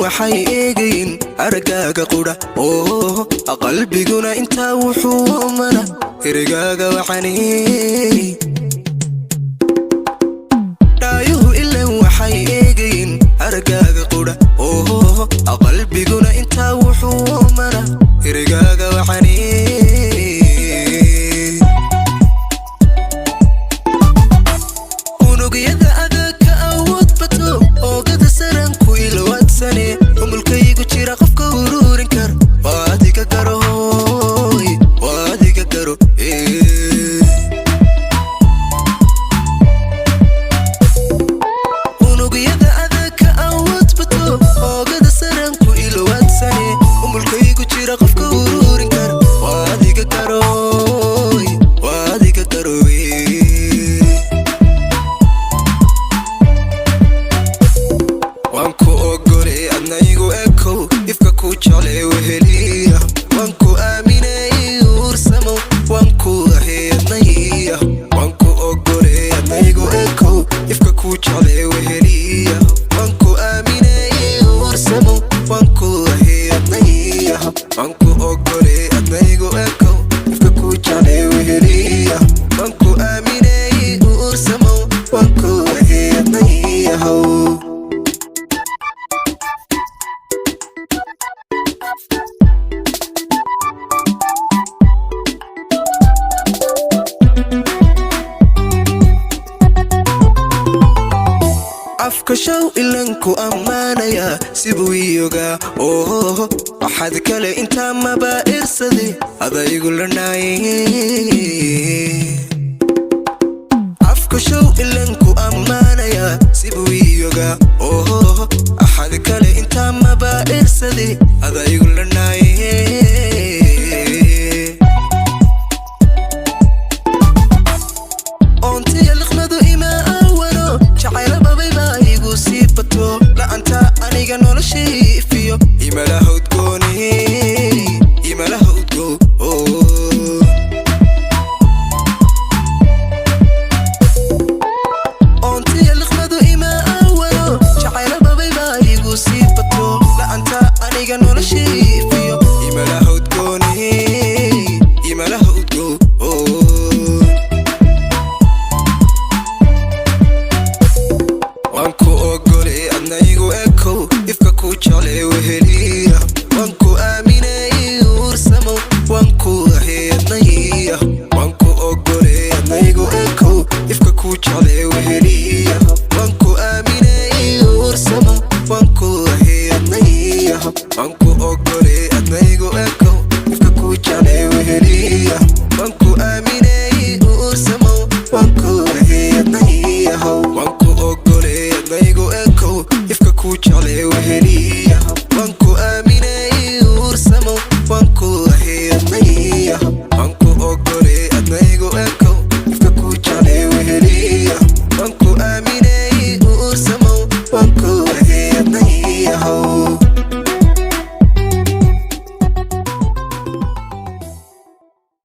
waxay eegeen argaaga qura qalbiguna inta wuxuu mana hirgaaga waxani daayuhu ilaa waxay eegeen argaaga qura qalbiguna inta wuxuu mana hirgaaga waxani unugiyada adaka awood bato oogada saranku ilwadsane umulkaygu jira qofka ururin kar waadiga garo unugiyada adaka awood bato oogada saranku ilwadsane umulkaygu jira qofka ururin kar waadiga garo wanku ogole adnaygu eko ifka ku jale weheliya wanku aaminay ursamo wanku aheednaya wanku ogole adnaygu eko ifka ku jale weheliya wanku aaminay ursamo wanku aheednaya wanku ogole adnaygu eko ifka ku jale weheliya wanku aaminay ursamo wanku aheednaya afkashow ilanku ammaanaya sibuu iyoga waxaad kale intaa maba irsade adaygu lanaaye afkashow ilanku ammaanaya sibuu iyoga waxaad kale intaa maba irsade adaygu